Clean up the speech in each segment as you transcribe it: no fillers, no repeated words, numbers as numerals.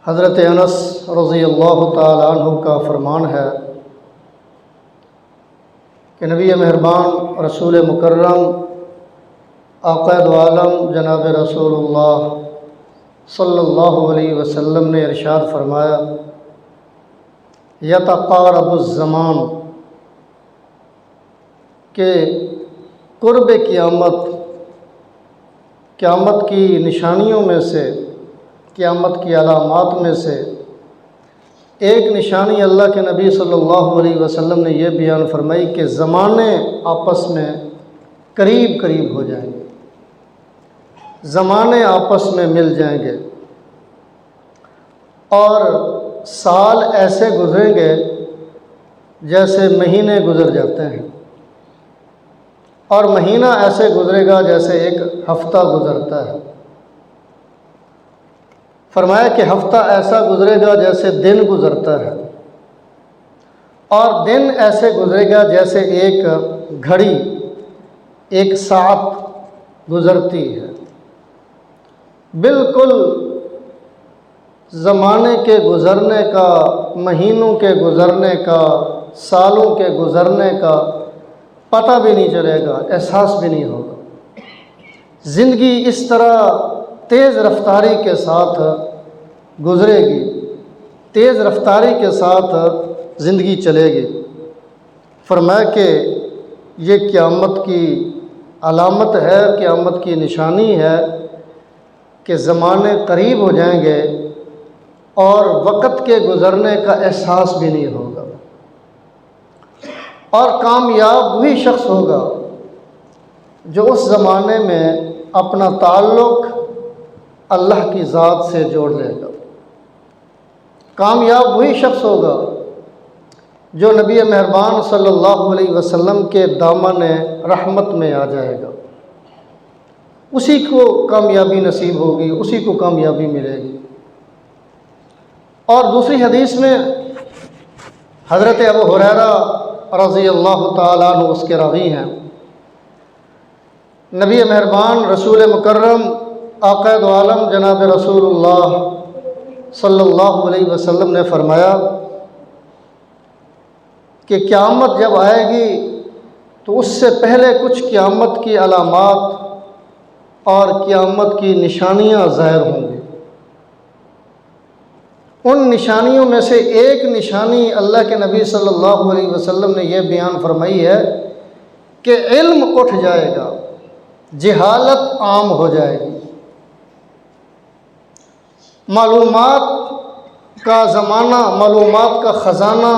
حضرت انس رضی اللہ تعالی عنہ کا فرمان ہے کہ نبی مہربان رسول مکرم آقا دو عالم جناب رسول اللہ صلی اللہ علیہ وسلم نے ارشاد فرمایا، یتقارب الزمان، کہ قرب قیامت کی نشانیوں میں سے، قیامت کی علامات میں سے ایک نشانی اللہ کے نبی صلی اللہ علیہ وسلم نے یہ بیان فرمائی کہ زمانے آپس میں قریب قریب ہو جائیں گے، زمانے آپس میں مل جائیں گے، اور سال ایسے گزریں گے جیسے مہینے گزر جاتے ہیں، اور مہینہ ایسے گزرے گا جیسے ایک ہفتہ گزرتا ہے۔ فرمایا کہ ہفتہ ایسا گزرے گا جیسے دن گزرتا ہے، اور دن ایسے گزرے گا جیسے ایک گھڑی، ایک ساعت گزرتی ہے۔ بالکل زمانے کے گزرنے کا، مہینوں کے گزرنے کا، سالوں کے گزرنے کا پتہ بھی نہیں چلے گا، احساس بھی نہیں ہوگا۔ زندگی اس طرح تیز رفتاری کے ساتھ گزرے گی، تیز رفتاری کے ساتھ زندگی چلے گی۔ فرمایا کہ یہ قیامت کی علامت ہے، قیامت کی نشانی ہے کہ زمانے قریب ہو جائیں گے اور وقت کے گزرنے کا احساس بھی نہیں ہوگا، اور کامیاب وہی شخص ہوگا جو اس زمانے میں اپنا تعلق اللہ کی ذات سے جوڑ لے گا۔ کامیاب وہی شخص ہوگا جو نبی مہربان صلی اللہ علیہ وسلم کے دامن رحمت میں آ جائے گا، اسی کو کامیابی نصیب ہوگی، اسی کو کامیابی ملے گی۔ اور دوسری حدیث میں حضرت ابو ہریرہ رضی اللہ تعالیٰ عنہ اس کے راوی ہیں، نبی مہربان رسول مکرم آقا دو عالم جناب رسول اللہ صلی اللہ علیہ وسلم نے فرمایا کہ قیامت جب آئے گی تو اس سے پہلے کچھ قیامت کی علامات اور قیامت کی نشانیاں ظاہر ہوں گی۔ ان نشانیوں میں سے ایک نشانی اللہ کے نبی صلی اللہ علیہ وسلم نے یہ بیان فرمائی ہے کہ علم اٹھ جائے گا، جہالت عام ہو جائے گی، معلومات کا زمانہ، معلومات کا خزانہ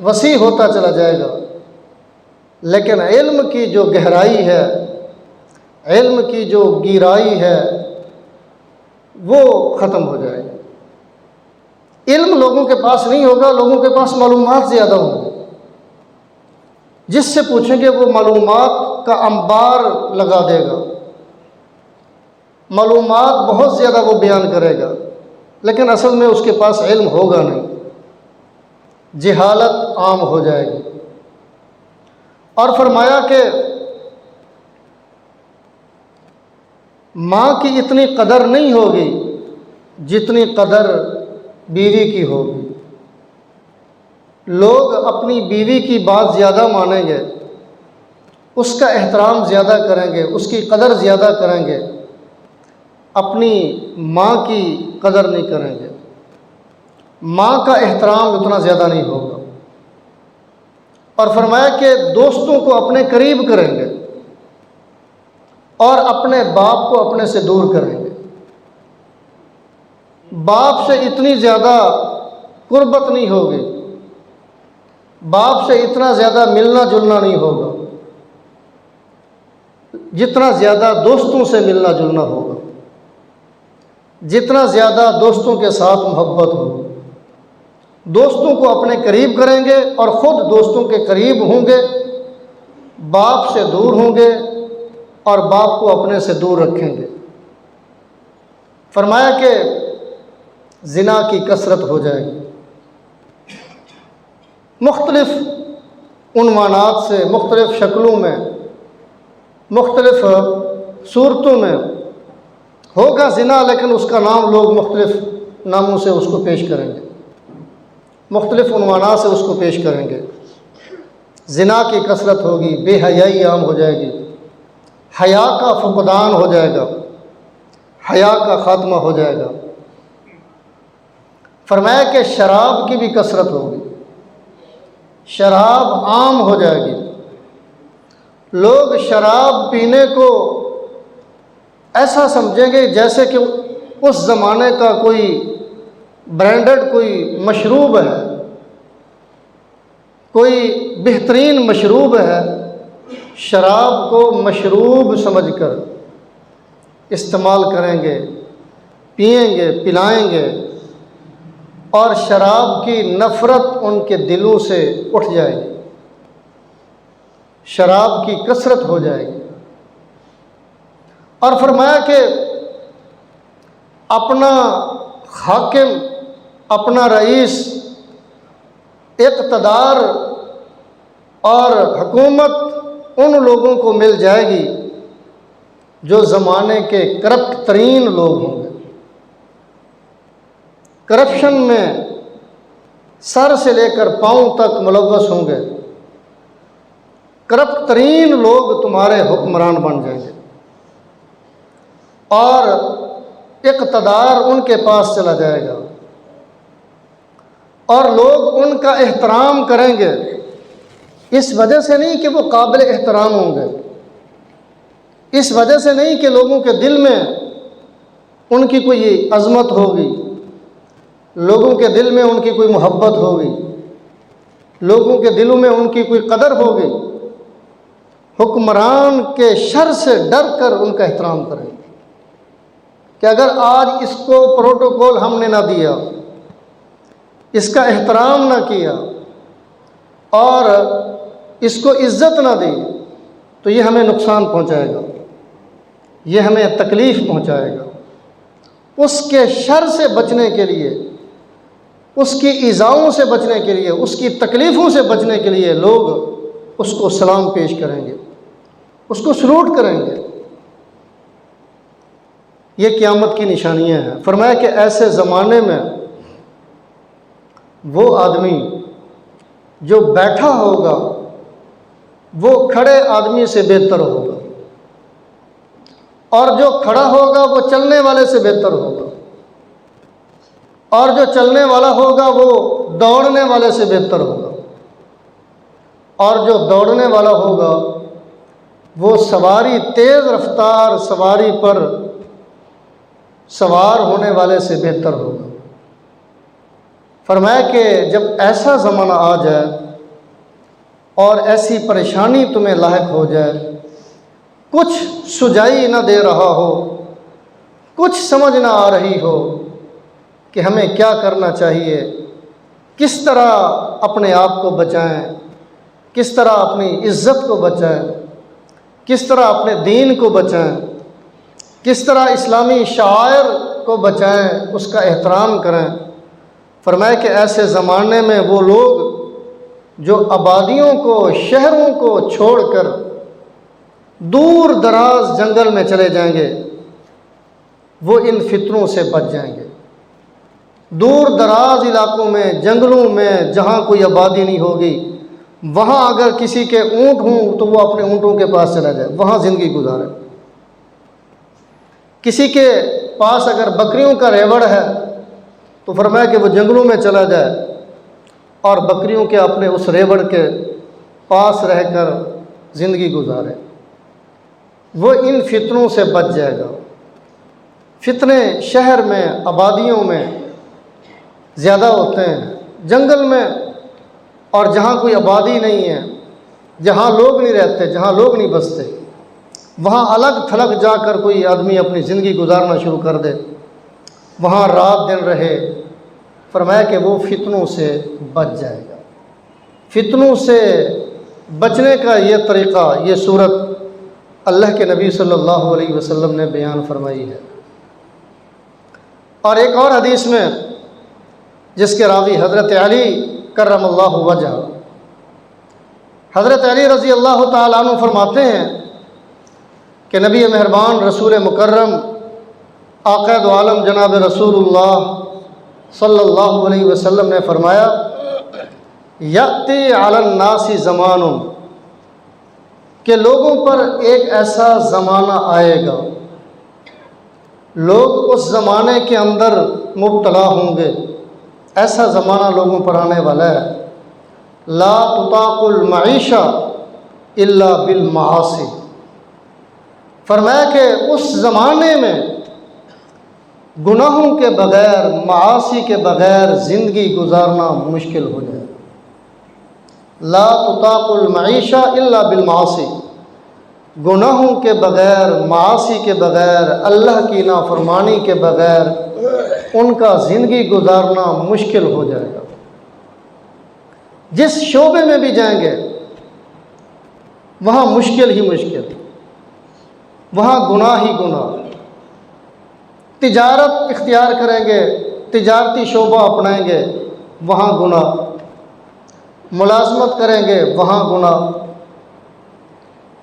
وسیع ہوتا چلا جائے گا، لیکن علم کی جو گہرائی ہے، علم کی جو گہرائی ہے وہ ختم ہو جائے گی۔ علم لوگوں کے پاس نہیں ہوگا، لوگوں کے پاس معلومات زیادہ ہوں گی، جس سے پوچھیں گے وہ معلومات کا انبار لگا دے گا، معلومات بہت زیادہ وہ بیان کرے گا، لیکن اصل میں اس کے پاس علم ہوگا نہیں، جہالت عام ہو جائے گی۔ اور فرمایا کہ ماں کی اتنی قدر نہیں ہوگی جتنی قدر بیوی کی ہوگی۔ لوگ اپنی بیوی کی بات زیادہ مانیں گے، اس کا احترام زیادہ کریں گے، اس کی قدر زیادہ کریں گے، اپنی ماں کی قدر نہیں کریں گے، ماں کا احترام اتنا زیادہ نہیں ہوگا۔ اور فرمایا کہ دوستوں کو اپنے قریب کریں گے اور اپنے باپ کو اپنے سے دور کریں گے، باپ سے اتنی زیادہ قربت نہیں ہوگی، باپ سے اتنا زیادہ ملنا جلنا نہیں ہوگا جتنا زیادہ دوستوں سے ملنا جلنا ہوگا، جتنا زیادہ دوستوں کے ساتھ محبت ہوگی۔ دوستوں کو اپنے قریب کریں گے اور خود دوستوں کے قریب ہوں گے، باپ سے دور ہوں گے اور باپ کو اپنے سے دور رکھیں گے۔ فرمایا کہ زنا کی کثرت ہو جائے گی، مختلف عنوانات سے، مختلف شکلوں میں، مختلف صورتوں میں ہوگا زنا، لیکن اس کا نام لوگ مختلف ناموں سے اس کو پیش کریں گے، مختلف عنوانات سے اس کو پیش کریں گے۔ زنا کی کثرت ہوگی، بے حیائی عام ہو جائے گی، حیا کا فقدان ہو جائے گا، حیا کا خاتمہ ہو جائے گا۔ فرمایا کہ شراب کی بھی کثرت ہوگی، شراب عام ہو جائے گی، لوگ شراب پینے کو ایسا سمجھیں گے جیسے کہ اس زمانے کا کوئی برانڈڈ کوئی مشروب ہے، کوئی بہترین مشروب ہے۔ شراب کو مشروب سمجھ کر استعمال کریں گے، پئیں گے، پلائیں گے، اور شراب کی نفرت ان کے دلوں سے اٹھ جائے گی، شراب کی کثرت ہو جائے گی۔ اور فرمایا کہ اپنا حاکم، اپنا رئیس، اقتدار اور حکومت ان لوگوں کو مل جائے گی جو زمانے کے کرپٹ ترین لوگ ہوں گے، کرپشن میں سر سے لے کر پاؤں تک ملوث ہوں گے، کرپٹ ترین لوگ تمہارے حکمران بن جائیں گے، اور اقتدار ان کے پاس چلا جائے گا، اور لوگ ان کا احترام کریں گے، اس وجہ سے نہیں کہ وہ قابل احترام ہوں گے، اس وجہ سے نہیں کہ لوگوں کے دل میں ان کی کوئی عظمت ہوگی، لوگوں کے دل میں ان کی کوئی محبت ہوگی، لوگوں کے دلوں میں ان کی کوئی قدر ہوگی، حکمران کے شر سے ڈر کر ان کا احترام کریں گے کہ اگر آج اس کو پروٹوکول ہم نے نہ دیا، اس کا احترام نہ کیا اور اس کو عزت نہ دی تو یہ ہمیں نقصان پہنچائے گا، یہ ہمیں تکلیف پہنچائے گا۔ اس کے شر سے بچنے کے لیے، اس کی ایذاؤں سے بچنے کے لیے، اس کی تکلیفوں سے بچنے کے لیے لوگ اس کو سلام پیش کریں گے، اس کو سلوٹ کریں گے۔ یہ قیامت کی نشانیاں ہیں۔ فرمایا کہ ایسے زمانے میں وہ آدمی جو بیٹھا ہوگا وہ کھڑے آدمی سے بہتر ہوگا، اور جو کھڑا ہوگا وہ چلنے والے سے بہتر ہوگا، اور جو چلنے والا ہوگا وہ دوڑنے والے سے بہتر ہوگا، اور جو دوڑنے والا ہوگا وہ سواری، تیز رفتار سواری پر سوار ہونے والے سے بہتر ہوگا۔ فرمایا کہ جب ایسا زمانہ آ جائے اور ایسی پریشانی تمہیں لاحق ہو جائے، کچھ سجائی نہ دے رہا ہو، کچھ سمجھ نہ آ رہی ہو کہ ہمیں کیا کرنا چاہیے، کس طرح اپنے آپ کو بچائیں، کس طرح اپنی عزت کو بچائیں، کس طرح اپنے دین کو بچائیں، کس طرح اسلامی شعائر کو بچائیں، اس کا احترام کریں۔ فرمایا کہ ایسے زمانے میں وہ لوگ جو آبادیوں کو، شہروں کو چھوڑ کر دور دراز جنگل میں چلے جائیں گے، وہ ان فتنوں سے بچ جائیں گے۔ دور دراز علاقوں میں، جنگلوں میں، جہاں کوئی آبادی نہیں ہوگی، وہاں اگر کسی کے اونٹ ہوں تو وہ اپنے اونٹوں کے پاس چلا جائے، وہاں زندگی گزارے۔ کسی کے پاس اگر بکریوں کا ریوڑ ہے تو فرمایا کہ وہ جنگلوں میں چلا جائے اور بکریوں کے اپنے اس ریوڑ کے پاس رہ کر زندگی گزارے، وہ ان فتنوں سے بچ جائے گا۔ فتنے شہر میں، آبادیوں میں زیادہ ہوتے ہیں، جنگل میں اور جہاں کوئی آبادی نہیں ہے، جہاں لوگ نہیں رہتے، جہاں لوگ نہیں بستے، وہاں الگ تھلگ جا کر کوئی آدمی اپنی زندگی گزارنا شروع کر دے، وہاں رات دن رہے۔ فرمایا کہ وہ فتنوں سے بچ جائے گا۔ فتنوں سے بچنے کا یہ طریقہ، یہ صورت اللہ کے نبی صلی اللہ علیہ وسلم نے بیان فرمائی ہے۔ اور ایک اور حدیث میں جس کے راوی حضرت علی کرم اللہ وجہ، حضرت علی رضی اللہ تعالیٰ عنہ فرماتے ہیں کہ نبی مہربان رسول مکرم آقا دو عالم جناب رسول اللہ صلی اللہ علیہ وسلم نے فرمایا یأتی علی الناس زمان کہ لوگوں پر ایک ایسا زمانہ آئے گا، لوگ اس زمانے کے اندر مبتلا ہوں گے، ایسا زمانہ لوگوں پر آنے والا ہے، لا تطاق المعیشہ الا بالمعاصی، فرمایا کہ اس زمانے میں گناہوں کے بغیر، معاصی کے بغیر زندگی گزارنا مشکل ہو جائے۔ لا تطاق المعیشہ الا بالمعاصی، گناہوں کے بغیر، معاصی کے بغیر، اللہ کی نافرمانی کے بغیر ان کا زندگی گزارنا مشکل ہو جائے گا۔ جس شعبے میں بھی جائیں گے وہاں مشکل ہی مشکل، وہاں گناہ ہی گناہ۔ تجارت اختیار کریں گے، تجارتی شعبہ اپنائیں گے، وہاں گناہ، ملازمت کریں گے وہاں گناہ،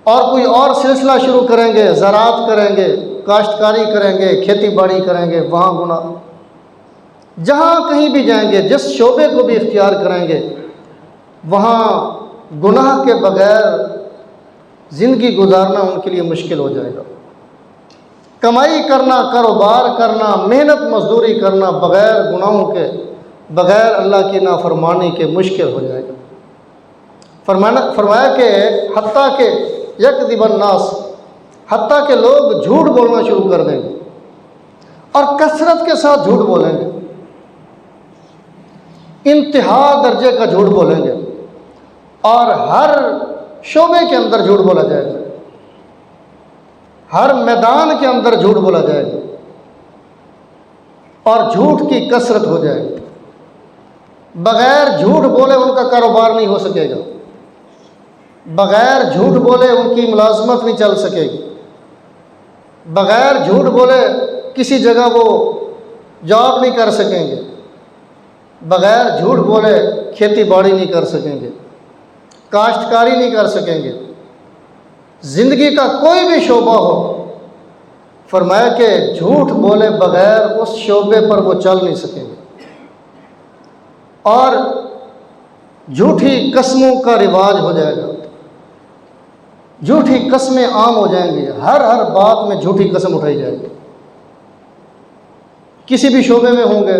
اور کوئی اور سلسلہ شروع کریں گے، زراعت کریں گے، کاشتکاری کریں گے، کھیتی باڑی کریں گے، وہاں گناہ۔ جہاں کہیں بھی جائیں گے، جس شعبے کو بھی اختیار کریں گے وہاں گناہ کے بغیر زندگی گزارنا ان کے لیے مشکل ہو جائے گا۔ کمائی کرنا، کاروبار کرنا، محنت مزدوری کرنا بغیر گناہوں کے، بغیر اللہ کی نافرمانی کے مشکل ہو جائے گا۔ فرمایا کہ حتیٰ کہ یکذب الناس، حتیٰ کہ لوگ جھوٹ بولنا شروع کر دیں گے اور کثرت کے ساتھ جھوٹ بولیں گے، انتہا درجے کا جھوٹ بولیں گے، اور ہر شعبے کے اندر جھوٹ بولا جائے گا، ہر میدان کے اندر جھوٹ بولا جائے گا، اور جھوٹ کی کثرت ہو جائے گی۔ بغیر جھوٹ بولے ان کا کاروبار نہیں ہو سکے گا، بغیر جھوٹ بولے ان کی ملازمت نہیں چل سکے گی، بغیر جھوٹ بولے کسی جگہ وہ جاب نہیں کر سکیں گے، بغیر جھوٹ بولے کھیتی باڑی نہیں کر سکیں گے، کاشتکاری نہیں کر سکیں گے، زندگی کا کوئی بھی شعبہ ہو، فرمایا کہ جھوٹ بولے بغیر اس شعبے پر وہ چل نہیں سکیں گے، اور جھوٹی قسموں کا رواج ہو جائے گا، جھوٹی قسمیں عام ہو جائیں گی، ہر بات میں جھوٹی قسم اٹھائی جائے گی، کسی بھی شعبے میں ہوں گے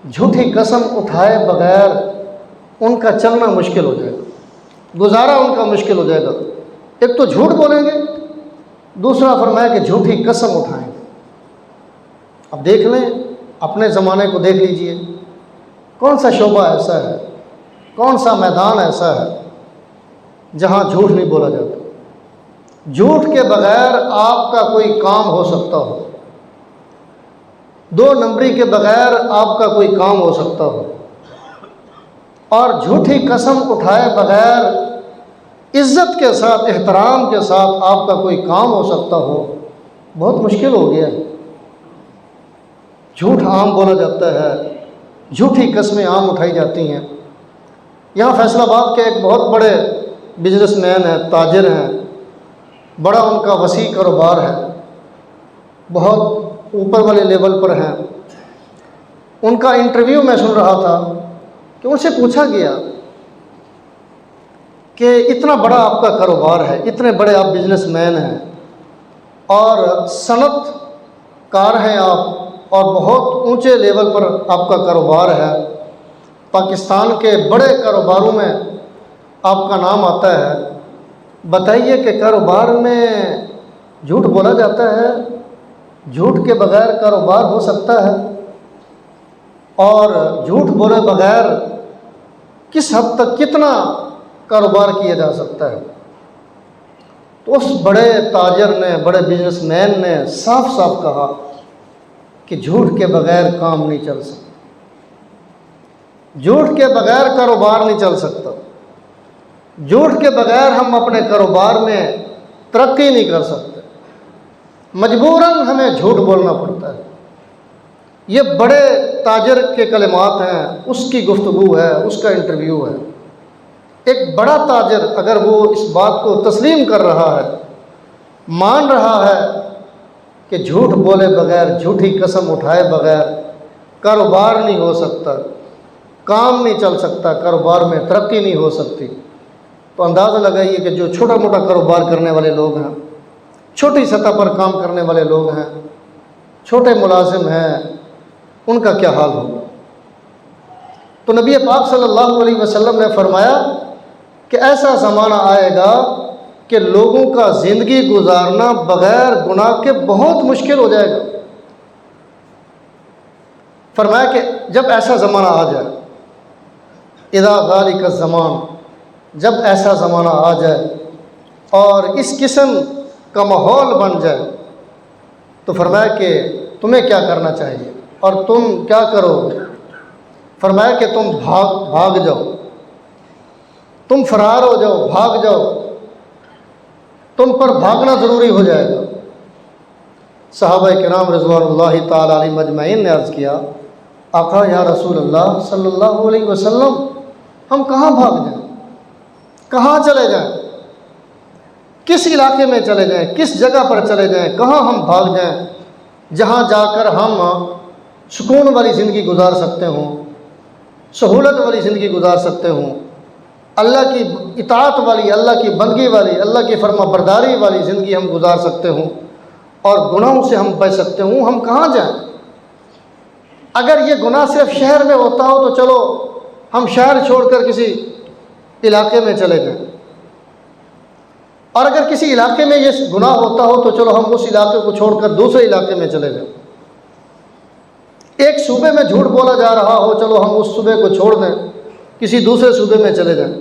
جھوٹی قسم اٹھائے بغیر ان کا چلنا مشکل ہو جائے گا، گزارا ان کا مشکل ہو جائے گا۔ ایک تو جھوٹ بولیں گے، دوسرا فرمایا کہ جھوٹی قسم اٹھائیں گے۔ اب دیکھ لیں، اپنے زمانے کو دیکھ لیجئے، کون سا شعبہ ایسا ہے، کون سا میدان ایسا ہے جہاں جھوٹ نہیں بولا جاتا؟ جھوٹ کے بغیر آپ کا کوئی کام ہو سکتا ہو، دو نمبری کے بغیر آپ کا کوئی کام ہو سکتا ہو، اور جھوٹی قسم اٹھائے بغیر عزت کے ساتھ، احترام کے ساتھ آپ کا کوئی کام ہو سکتا ہو، بہت مشکل ہو گیا ہے۔ جھوٹ عام بولا جاتا ہے، جھوٹی قسمیں عام اٹھائی جاتی ہیں۔ یہاں فیصل آباد کے ایک بہت بڑے بزنس مین ہیں، تاجر ہیں، بڑا ان کا وسیع کاروبار ہے، بہت اوپر والے لیول پر ہیں۔ ان کا انٹرویو میں سن رہا تھا کہ ان سے پوچھا گیا کہ اتنا بڑا آپ کا کاروبار ہے، اتنے بڑے آپ بزنس مین ہیں اور صنعت کار ہیں آپ، اور بہت اونچے لیول پر آپ کا کاروبار ہے، پاکستان کے بڑے کاروباروں میں آپ کا نام آتا ہے، بتائیے کہ کاروبار میں جھوٹ بولا جاتا ہے؟ جھوٹ کے بغیر کاروبار ہو سکتا ہے؟ اور جھوٹ بولے بغیر کس حد تک کتنا کاروبار کیا جا سکتا ہے؟ تو اس بڑے تاجر نے، بڑے بزنس مین نے صاف صاف کہا کہ جھوٹ کے بغیر کام نہیں چل سکتا، جھوٹ کے بغیر کاروبار نہیں چل سکتا، جھوٹ کے بغیر ہم اپنے کاروبار میں ترقی نہیں کر سکتے، مجبوراً ہمیں جھوٹ بولنا پڑتا ہے۔ یہ بڑے تاجر کے کلمات ہیں، اس کی گفتگو ہے، اس کا انٹرویو ہے۔ ایک بڑا تاجر اگر وہ اس بات کو تسلیم کر رہا ہے، مان رہا ہے کہ جھوٹ بولے بغیر، جھوٹی قسم اٹھائے بغیر کاروبار نہیں ہو سکتا، کام نہیں چل سکتا، کاروبار میں ترقی نہیں ہو سکتی، تو اندازہ لگائیے کہ جو چھوٹا موٹا کاروبار کرنے والے لوگ ہیں، چھوٹی سطح پر کام کرنے والے لوگ ہیں، چھوٹے ملازم ہیں، ان کا کیا حال ہوگا۔ تو نبی پاک صلی اللہ علیہ وسلم نے فرمایا کہ ایسا زمانہ آئے گا کہ لوگوں کا زندگی گزارنا بغیر گناہ کے بہت مشکل ہو جائے گا۔ فرمایا کہ جب ایسا زمانہ آ جائے، اذا ذالک الزمان، جب ایسا زمانہ آ جائے اور اس قسم کا ماحول بن جائے، تو فرمایا کہ تمہیں کیا کرنا چاہیے اور تم کیا کرو گے۔ فرمایا کہ تم بھاگ جاؤ، تم فرار ہو جاؤ، بھاگ جاؤ، تم پر بھاگنا ضروری ہو جائے گا۔ صحابہ کرام رضوان اللہ تعالی علیہم اجمعین نے عرض کیا، آقا یا رسول اللہ صلی اللہ علیہ وسلم، ہم کہاں بھاگ جائیں، کہاں چلے جائیں، کس علاقے میں چلے جائیں، کس جگہ پر چلے جائیں، کہاں ہم بھاگ جائیں جہاں جا کر ہم سکون والی زندگی گزار سکتے ہوں، سہولت والی زندگی گزار سکتے ہوں، اللہ کی اطاعت والی، اللہ کی بندگی والی، اللہ کی فرما برداری والی زندگی ہم گزار سکتے ہوں اور گناہوں سے ہم بچ سکتے ہوں، ہم کہاں جائیں۔ اگر یہ گناہ صرف شہر میں ہوتا ہو تو چلو ہم شہر چھوڑ کر کسی علاقے میں چلے جائیں، اور اگر کسی علاقے میں یہ گناہ ہوتا ہو تو چلو ہم اس علاقے کو چھوڑ کر دوسرے علاقے میں چلے جائیں۔ ایک صوبے میں جھوٹ بولا جا رہا ہو، چلو ہم اس صوبے کو چھوڑ دیں، کسی دوسرے صوبے میں چلے جائیں۔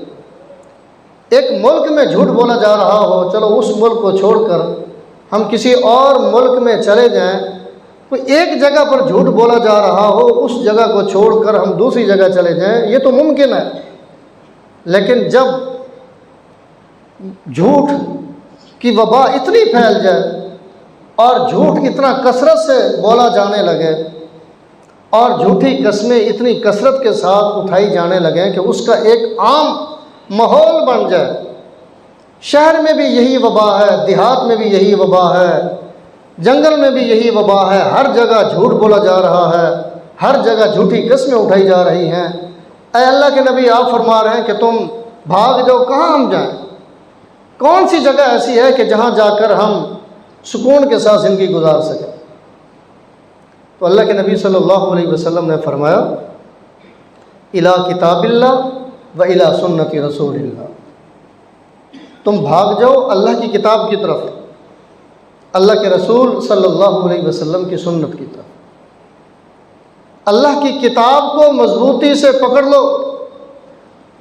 ایک ملک میں جھوٹ بولا جا رہا ہو، چلو اس ملک کو چھوڑ کر ہم کسی اور ملک میں چلے جائیں۔ کوئی ایک جگہ پر جھوٹ بولا جا رہا ہو، اس جگہ کو چھوڑ کر ہم دوسری جگہ چلے جائیں، یہ تو ممکن ہے۔ لیکن جب جھوٹ کی وبا اتنی پھیل جائے اور جھوٹ اتنا کثرت سے بولا جانے لگے اور جھوٹی قسمیں اتنی کثرت کے ساتھ اٹھائی جانے لگیں کہ اس کا ایک عام ماحول بن جائے، شہر میں بھی یہی وبا ہے، دیہات میں بھی یہی وبا ہے، جنگل میں بھی یہی وبا ہے، ہر جگہ جھوٹ بولا جا رہا ہے، ہر جگہ جھوٹی قسمیں اٹھائی جا رہی ہیں۔ اے اللہ کے نبی، آپ فرما رہے ہیں کہ تم بھاگ جاؤ، کہاں ہم جائیں؟ کون سی جگہ ایسی ہے کہ جہاں جا کر ہم سکون کے ساتھ زندگی گزار سکیں؟ تو اللہ کے نبی صلی اللہ علیہ وسلم نے فرمایا، الی کتاب اللہ و الی سنت رسول اللہ، تم بھاگ جاؤ اللہ کی کتاب کی طرف، اللہ کے رسول صلی اللہ علیہ وسلم کی سنت کی طرف۔ اللہ کی کتاب کو مضبوطی سے پکڑ لو،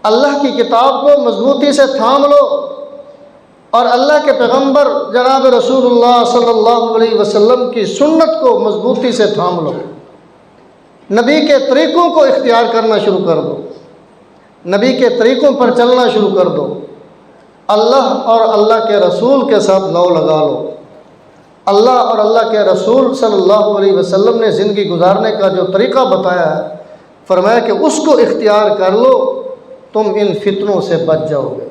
اللہ کی کتاب کو مضبوطی سے تھام لو، اور اللہ کے پیغمبر جناب رسول اللہ صلی اللہ علیہ وسلم کی سنت کو مضبوطی سے تھام لو، نبی کے طریقوں کو اختیار کرنا شروع کر دو، نبی کے طریقوں پر چلنا شروع کر دو، اللہ اور اللہ کے رسول کے ساتھ لو لگا لو۔ اللہ اور اللہ کے رسول صلی اللہ علیہ وسلم نے زندگی گزارنے کا جو طریقہ بتایا ہے، فرمایا کہ اس کو اختیار کر لو، تم ان فتنوں سے بچ جاؤ گے،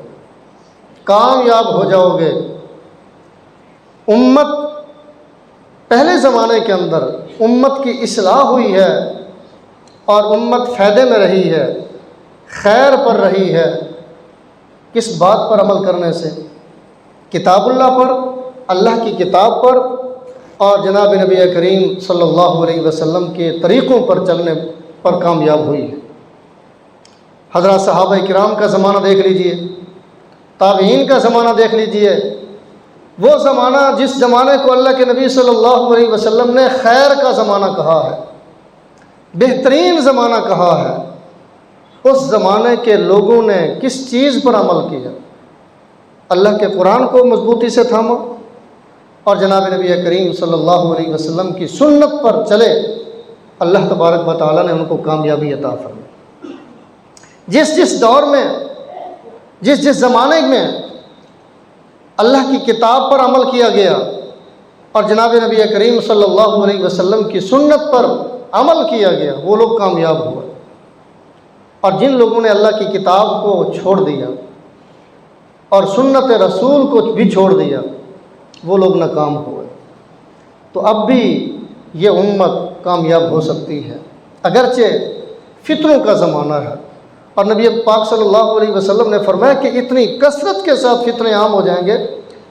کامیاب ہو جاؤ گے۔ امت پہلے زمانے کے اندر امت کی اصلاح ہوئی ہے اور امت فائدے میں رہی ہے، خیر پر رہی ہے۔ کس بات پر عمل کرنے سے؟ کتاب اللہ پر، اللہ کی کتاب پر، اور جناب نبی کریم صلی اللہ علیہ وسلم کے طریقوں پر چلنے پر کامیاب ہوئی ہے۔ حضرات صحابہ کرام کا زمانہ دیکھ لیجئے، تابعین کا زمانہ دیکھ لیجئے، وہ زمانہ جس زمانے کو اللہ کے نبی صلی اللہ علیہ وسلم نے خیر کا زمانہ کہا ہے، بہترین زمانہ کہا ہے، اس زمانے کے لوگوں نے کس چیز پر عمل کیا؟ اللہ کے قرآن کو مضبوطی سے تھاما اور جناب نبی کریم صلی اللہ علیہ وسلم کی سنت پر چلے۔ اللہ تبارک و تعالیٰ نے ان کو کامیابی عطا فرمائی۔ جس دور میں، جس زمانے میں اللہ کی کتاب پر عمل کیا گیا اور جناب نبی کریم صلی اللہ علیہ وسلم کی سنت پر عمل کیا گیا، وہ لوگ کامیاب ہوئے، اور جن لوگوں نے اللہ کی کتاب کو چھوڑ دیا اور سنت رسول کو بھی چھوڑ دیا، وہ لوگ ناکام ہوئے۔ تو اب بھی یہ امت کامیاب ہو سکتی ہے، اگرچہ فتنوں کا زمانہ ہے، اور نبی پاک صلی اللہ علیہ وسلم نے فرمایا کہ اتنی کثرت کے ساتھ فتنے عام ہو جائیں گے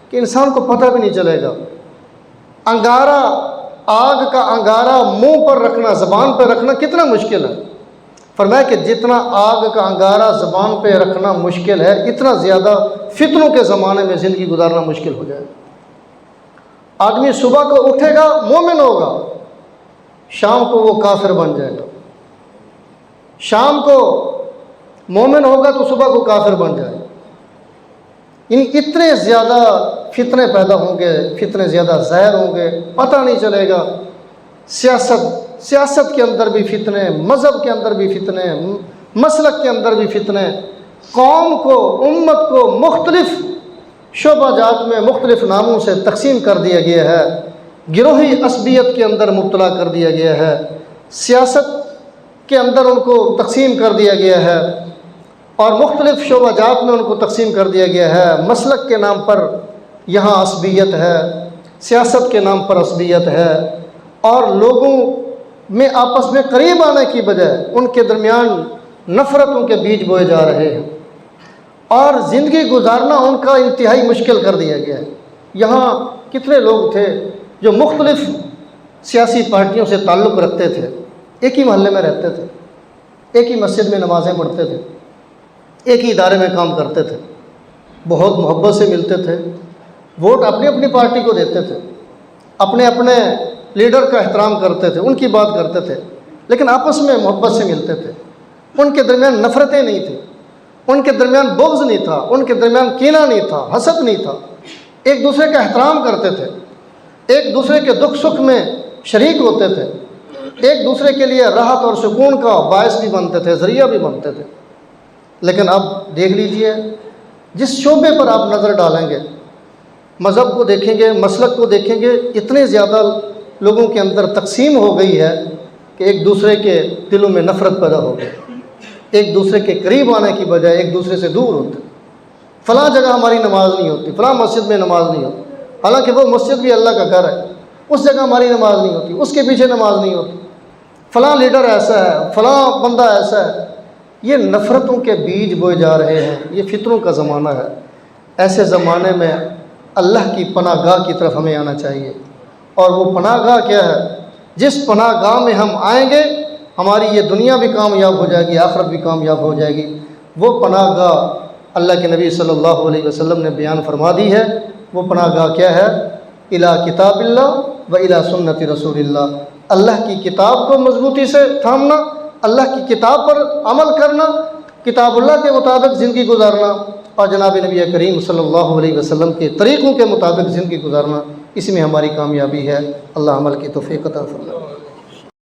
کہ انسان کو پتہ بھی نہیں چلے گا۔ انگارہ، آگ کا انگارہ منہ پر رکھنا، زبان پہ رکھنا کتنا مشکل ہے۔ فرمایا کہ جتنا آگ کا انگارہ زبان پہ رکھنا مشکل ہے، اتنا زیادہ فتنوں کے زمانے میں زندگی گزارنا مشکل ہو جائے۔ آدمی صبح کو اٹھے گا مومن ہوگا، شام کو وہ کافر بن جائے گا، شام کو مومن ہوگا تو صبح کو کافر بن جائے گا۔ اتنے زیادہ فتنے پیدا ہوں گے، فتنے زیادہ زہر ہوں گے، پتہ نہیں چلے گا۔ سیاست کے اندر بھی فتنے، مذہب کے اندر بھی فتنے، مسلک کے اندر بھی فتنے، قوم کو، امت کو مختلف شعبہ جات میں مختلف ناموں سے تقسیم کر دیا گیا ہے، گروہی عصبیت کے اندر مبتلا کر دیا گیا ہے، سیاست کے اندر ان کو تقسیم کر دیا گیا ہے، اور مختلف شعبہ جات میں ان کو تقسیم کر دیا گیا ہے۔ مسلک کے نام پر یہاں عصبیت ہے، سیاست کے نام پر عصبیت ہے، اور لوگوں میں آپس میں قریب آنے کی بجائے ان کے درمیان نفرتوں کے بیج بوئے جا رہے ہیں، اور زندگی گزارنا ان کا انتہائی مشکل کر دیا گیا ہے۔ یہاں کتنے لوگ تھے جو مختلف سیاسی پارٹیوں سے تعلق رکھتے تھے، ایک ہی محلے میں رہتے تھے، ایک ہی مسجد میں نمازیں پڑھتے تھے، ایک ہی ادارے میں کام کرتے تھے، بہت محبت سے ملتے تھے، ووٹ اپنی اپنی پارٹی کو دیتے تھے، اپنے اپنے لیڈر کا احترام کرتے تھے، ان کی بات کرتے تھے، لیکن آپس میں محبت سے ملتے تھے۔ ان کے درمیان نفرتیں نہیں تھیں، ان کے درمیان بغض نہیں تھا، ان کے درمیان کینہ نہیں تھا، حسد نہیں تھا، ایک دوسرے کا احترام کرتے تھے، ایک دوسرے کے دکھ سکھ میں شریک ہوتے تھے، ایک دوسرے کے لیے راحت اور سکون کا باعث بھی بنتے تھے، ذریعہ بھی بنتے تھے۔ لیکن اب دیکھ لیجئے، جس شعبے پر آپ نظر ڈالیں گے، مذہب کو دیکھیں گے، مسلک کو دیکھیں گے، اتنے زیادہ لوگوں کے اندر تقسیم ہو گئی ہے کہ ایک دوسرے کے دلوں میں نفرت پیدا ہو گئی، ایک دوسرے کے قریب آنے کی بجائے ایک دوسرے سے دور ہوتے۔ فلاں جگہ ہماری نماز نہیں ہوتی، فلاں مسجد میں نماز نہیں ہوتی، حالانکہ وہ مسجد بھی اللہ کا گھر ہے، اس جگہ ہماری نماز نہیں ہوتی، اس کے پیچھے نماز نہیں ہوتی، فلاں لیڈر ایسا ہے، فلاں بندہ ایسا ہے۔ یہ نفرتوں کے بیج بوئے جا رہے ہیں، یہ فتنوں کا زمانہ ہے۔ ایسے زمانے میں اللہ کی پناہ گاہ کی طرف ہمیں آنا چاہیے، اور وہ پناہ گاہ کیا ہے؟ جس پناہ گاہ میں ہم آئیں گے ہماری یہ دنیا بھی کامیاب ہو جائے گی، آخرت بھی کامیاب ہو جائے گی۔ وہ پناہ گاہ اللہ کے نبی صلی اللہ علیہ وسلم نے بیان فرما دی ہے۔ وہ پناہ گاہ کیا ہے؟ الی کتاب اللہ و الی سنت رسول اللہ، اللہ کی کتاب کو مضبوطی سے تھامنا، اللہ کی کتاب پر عمل کرنا، کتاب اللہ کے مطابق زندگی گزارنا، اور جناب نبی کریم صلی اللہ علیہ وسلم کے طریقوں کے مطابق زندگی گزارنا، اس میں ہماری کامیابی ہے۔ اللہ عمل کی توفیق عطا فرمائے۔